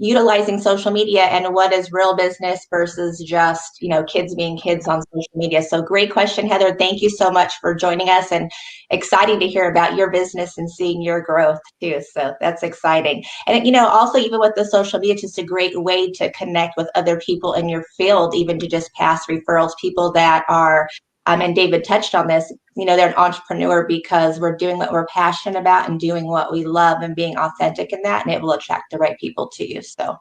utilizing social media, and what is real business versus just, kids being kids on social media. So great question, Heather. Thank you so much for joining us, and exciting to hear about your business and seeing your growth too. So that's exciting. And, also even with the social media, it's just a great way to connect with other people in your field, even to just pass referrals, people that are, and David touched on this, they're an entrepreneur because we're doing what we're passionate about and doing what we love and being authentic in that, and it will attract the right people to you. So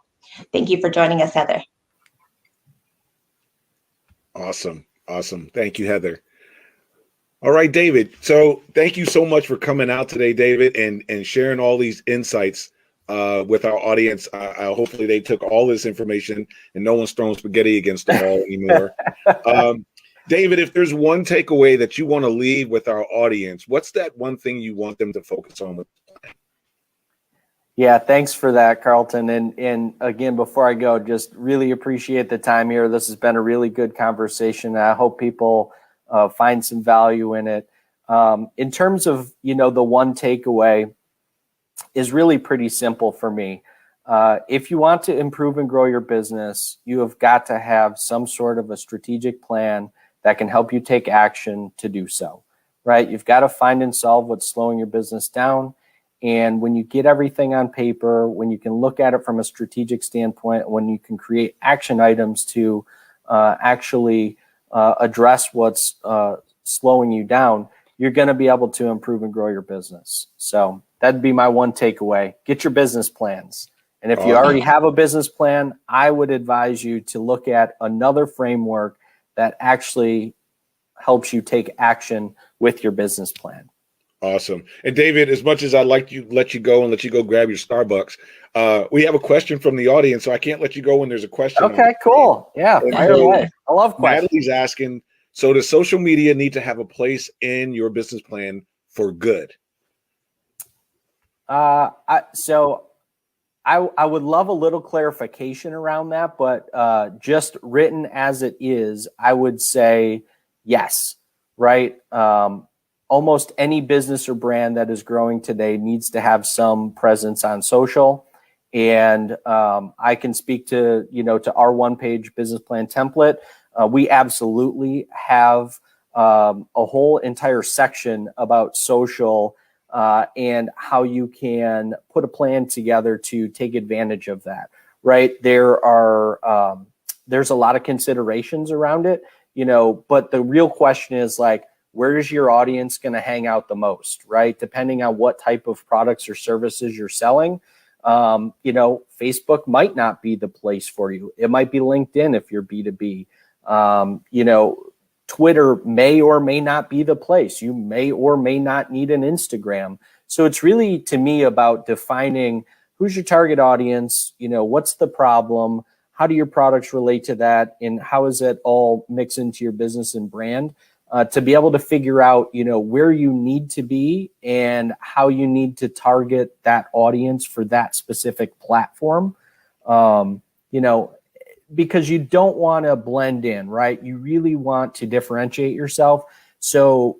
thank you for joining us, Heather. Awesome. Thank you, Heather. All right, David. So thank you so much for coming out today, David, and sharing all these insights with our audience. Hopefully they took all this information and no one's throwing spaghetti against the wall anymore. David, if there's one takeaway that you want to leave with our audience, what's that one thing you want them to focus on with? Yeah, thanks for that, Carlton. And again, before I go, just really appreciate the time here. This has been a really good conversation. I hope people find some value in it. In terms of, the one takeaway is really pretty simple for me. If you want to improve and grow your business, you have got to have some sort of a strategic plan that can help you take action to do so, right? You've got to find and solve what's slowing your business down. And when you get everything on paper, when you can look at it from a strategic standpoint, when you can create action items to actually address what's slowing you down, you're going to be able to improve and grow your business. So that'd be my one takeaway. Get your business plans. And if you already have a business plan, I would advise you to look at another framework that actually helps you take action with your business plan. Awesome. And David, as much as I'd like to let you go grab your Starbucks, we have a question from the audience, so I can't let you go when there's a question. Okay, cool. Yeah, fire away. I love questions. Natalie's asking, so does social media need to have a place in your business plan for good? I would love a little clarification around that, but just written as it is, I would say yes, right? Almost any business or brand that is growing today needs to have some presence on social. And I can speak to, to our one-page business plan template. We absolutely have a whole entire section about social and how you can put a plan together to take advantage of that, right? There's a lot of considerations around it, but the real question is like, where is your audience going to hang out the most, right? Depending on what type of products or services you're selling, Facebook might not be the place for you. It might be LinkedIn if you're B2B. Twitter may or may not be the place. You may or may not need an Instagram. So it's really, to me, about defining who's your target audience, what's the problem, how do your products relate to that, and how does it all mix into your business and brand? To be able to figure out, where you need to be and how you need to target that audience for that specific platform, because you don't want to blend in, right? You really want to differentiate yourself. So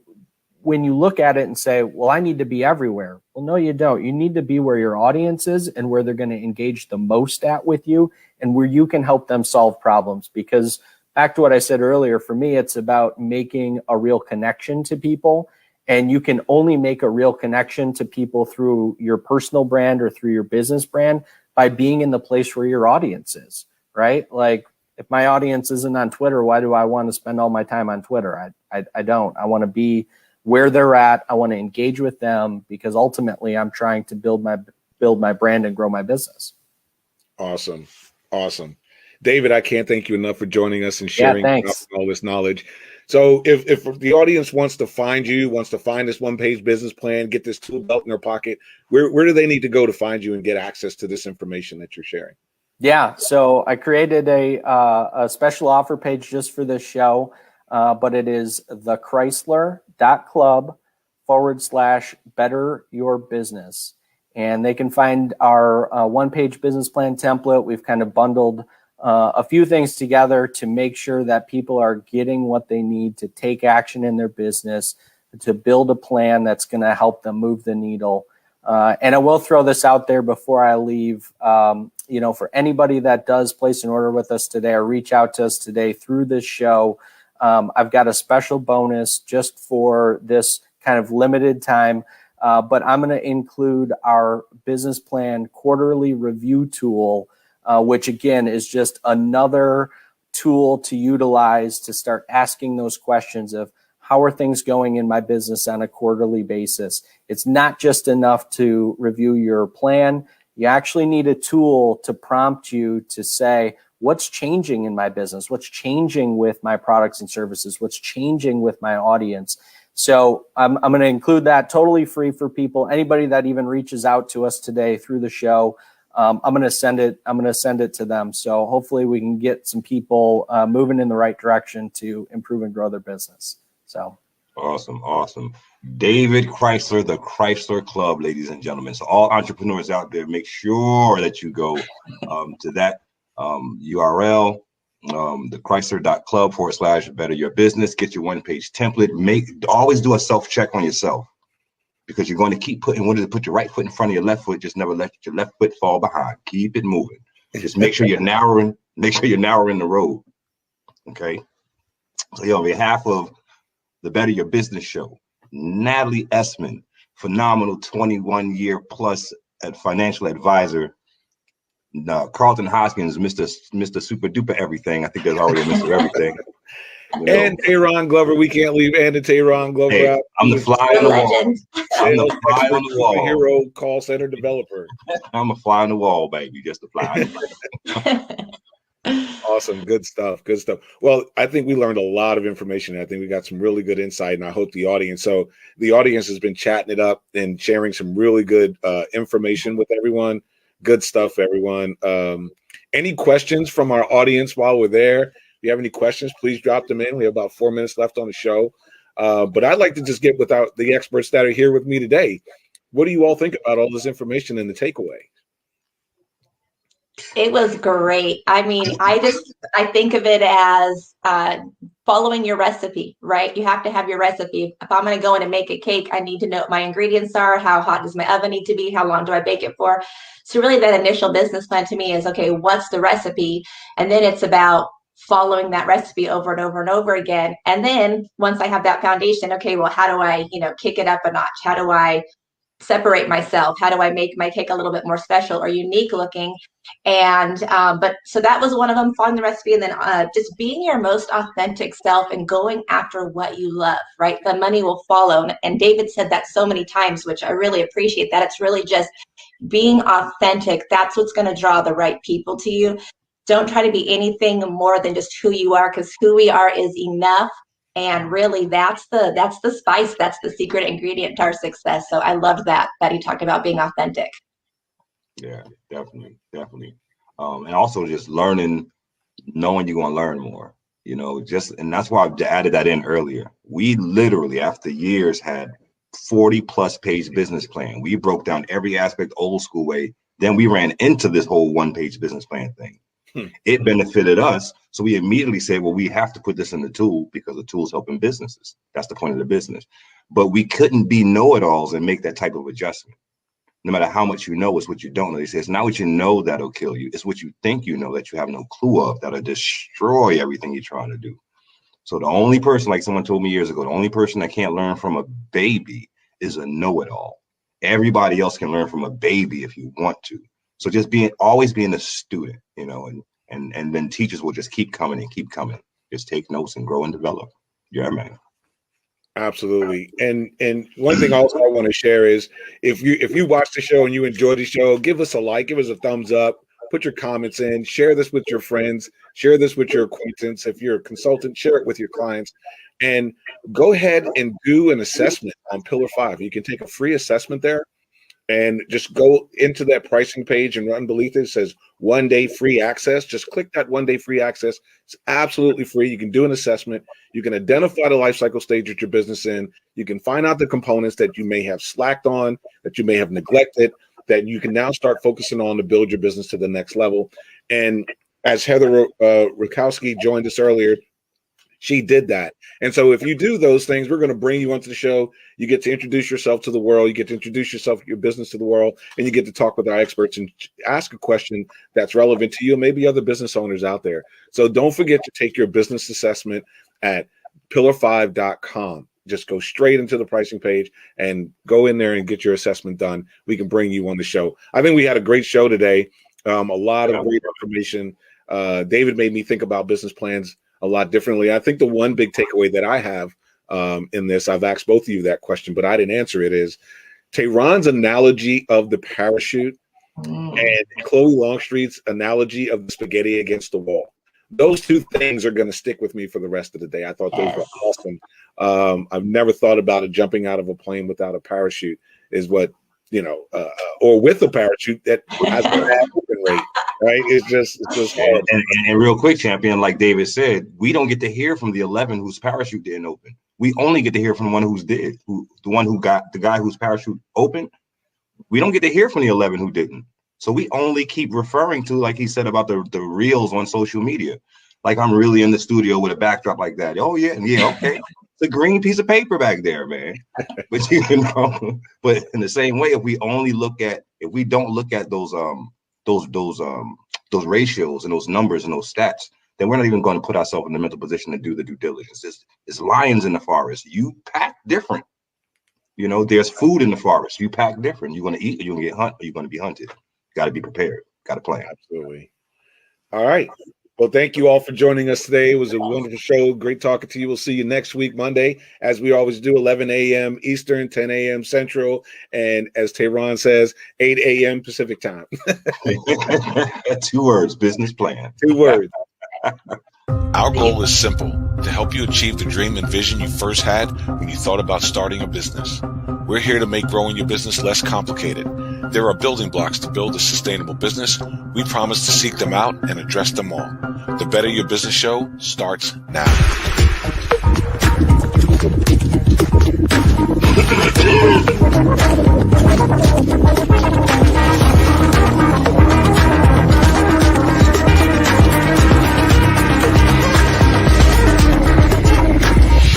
when you look at it and say, well, I need to be everywhere. Well, no, you don't. You need to be where your audience is and where they're going to engage the most at with you and where you can help them solve problems. Because back to what I said earlier, for me, it's about making a real connection to people. And you can only make a real connection to people through your personal brand or through your business brand by being in the place where your audience is, right? Like if my audience isn't on Twitter, why do I want to spend all my time on Twitter? I don't. I want to be where they're at. I want to engage with them because ultimately I'm trying to build my brand and grow my business. Awesome. David, I can't thank you enough for joining us and sharing all this knowledge. So if the audience wants to find you, wants to find this one-page business plan, get this tool belt in their pocket, where do they need to go to find you and get access to this information that you're sharing? Yeah, so I created a special offer page just for this show, but it is thechrysler.club/better-your-business. And they can find our one-page business plan template. We've kind of bundled a few things together to make sure that people are getting what they need to take action in their business, to build a plan that's going to help them move the needle. And I will throw this out there before I leave. For anybody that does place an order with us today or reach out to us today through this show, I've got a special bonus just for this kind of limited time. But I'm going to include our business plan quarterly review tool, which again is just another tool to utilize to start asking those questions of how are things going in my business on a quarterly basis. It's not just enough to review your plan. You actually need a tool to prompt you to say, what's changing in my business? What's changing with my products and services? What's changing with my audience? So I'm going to include that totally free for people. Anybody that even reaches out to us today through the show, I'm going to send it to them. So hopefully we can get some people moving in the right direction to improve and grow their business. So awesome. David Crysler, the Crysler Club, ladies and gentlemen. So all entrepreneurs out there, make sure that you go to that URL, the Chrysler.club/better your business. Get your one-page template. Always do a self-check on yourself, because you're going to keep wanting to put your right foot in front of your left foot. Just never let your left foot fall behind. Keep it moving. Just make sure you're narrowing. Make sure you're narrowing the road. Okay. So on behalf of the Better Your Business Show, Natalie Essman, phenomenal 21-year plus financial advisor. Carlton Hoskins, Mr. Super Duper Everything. I think there's already a Mr. Everything. And Tayron Glover, we can't leave Andy Tayron Glover out. I'm the fly on the wall. I'm the fly on the wall. Hero call center developer. I'm a fly on the wall, baby. Just a fly on the wall. Awesome. Good stuff. Good stuff. Well, I think we learned a lot of information. I think we got some really good insight, and I hope the audience has been chatting it up and sharing some really good information with everyone. Good stuff, everyone. Any questions from our audience while we're there? If you have any questions, please drop them in. We have about 4 minutes left on the show. But I'd like to just get without the experts that are here with me today. What do you all think about all this information and the takeaway? It was great. I mean, I think of it as following your recipe, right? You have to have your recipe. If I'm going to go in and make a cake, I need to know what my ingredients are. How hot does my oven need to be? How long do I bake it for? So really that initial business plan to me is, okay, what's the recipe? And then it's about following that recipe over and over and over again. And then once I have that foundation, okay, well, how do I, kick it up a notch? How do I separate myself? How do I make my cake a little bit more special or unique looking? And but so that was one of them, following the recipe, and then just being your most authentic self and going after what you love, right? The money will follow. And David said that so many times, which I really appreciate. That it's really just being authentic. That's what's going to draw the right people to you. Don't try to be anything more than just who you are, because who we are is enough. And really, that's the spice. That's the secret ingredient to our success. So I loved that he talked about being authentic. Yeah, definitely. And also just knowing you're going to learn more, and that's why I added that in earlier. We literally, after years, had 40 plus page business plan. We broke down every aspect old school way. Then we ran into this whole 1-page business plan thing. It benefited us. So we immediately said, well, we have to put this in the tool because the tool is helping businesses. That's the point of the business. But we couldn't be know-it-alls and make that type of adjustment. No matter how much you know, it's what you don't know. They say it's not what you know that'll kill you. It's what you think you know that you have no clue of that'll destroy everything you're trying to do. So the only person, like someone told me years ago, the only person that can't learn from a baby is a know-it-all. Everybody else can learn from a baby if you want to. So just always being a student, and then teachers will just keep coming and keep coming. Just take notes and grow and develop. Yeah, man. Absolutely. And one thing also I want to share is if you watch the show and you enjoy the show, give us a like, give us a thumbs up, put your comments in, share this with your friends, share this with your acquaintance. If you're a consultant, share it with your clients, and go ahead and do an assessment on Pillar 5. You can take a free assessment there. And just go into that pricing page and run beneath it. It says 1 day free access. Just click that 1 day free access. It's absolutely free. You can do an assessment. You can identify the life cycle stage that your business in. You can find out the components that you may have slacked on, that you may have neglected, that you can now start focusing on to build your business to the next level. And as Heather Rutowski joined us earlier, she did that. And so if you do those things, we're going to bring you onto the show. You get to introduce yourself to the world. You get to introduce your business to the world, and you get to talk with our experts and ask a question that's relevant to you and maybe other business owners out there. So don't forget to take your business assessment at pillar5.com. Just go straight into the pricing page and go in there and get your assessment done. We can bring you on the show. I think we had a great show today. A lot of great information. David made me think about business plans a lot differently. I think the one big takeaway that I have in this, I've asked both of you that question, but I didn't answer it, is Tayron's analogy of the parachute and Chloe Longstreet's analogy of the spaghetti against the wall. Those two things are going to stick with me for the rest of the day. I thought those were awesome. I've never thought about it jumping out of a plane without a parachute is what, or with a parachute that has a bad open rate. Right? It's just hard. And real quick, champion, like David said, we don't get to hear from the 11 whose parachute didn't open. we only get to hear from the one the one who got the guy whose parachute opened. We don't get to hear from the 11 who didn't. So we only keep referring to, like he said about the reels on social media. Like I'm really in the studio with a backdrop like that. Oh yeah, okay. It's a green piece of paper back there, man. But but in the same way, if we don't look at those ratios and those numbers and those stats, then we're not even going to put ourselves in the mental position to do the due diligence. It's lions in the forest. You pack different. There's food in the forest. You pack different. You're going to eat, or you're going to get hunt, or you're going to be hunted. Got to be prepared. Got to plan. Absolutely. All right. Well, thank you all for joining us today. It was a wonderful show. Great talking to you. We'll see you next week, Monday, as we always do, 11 a.m. Eastern, 10 a.m. Central, and as Tehran says, 8 a.m. Pacific time. 2 words, business plan. 2 words. Our goal is simple: to help you achieve the dream and vision you first had when you thought about starting a business. We're here to make growing your business less complicated. There are building blocks to build a sustainable business. We promise to seek them out and address them all. The Better Your Business Show starts now.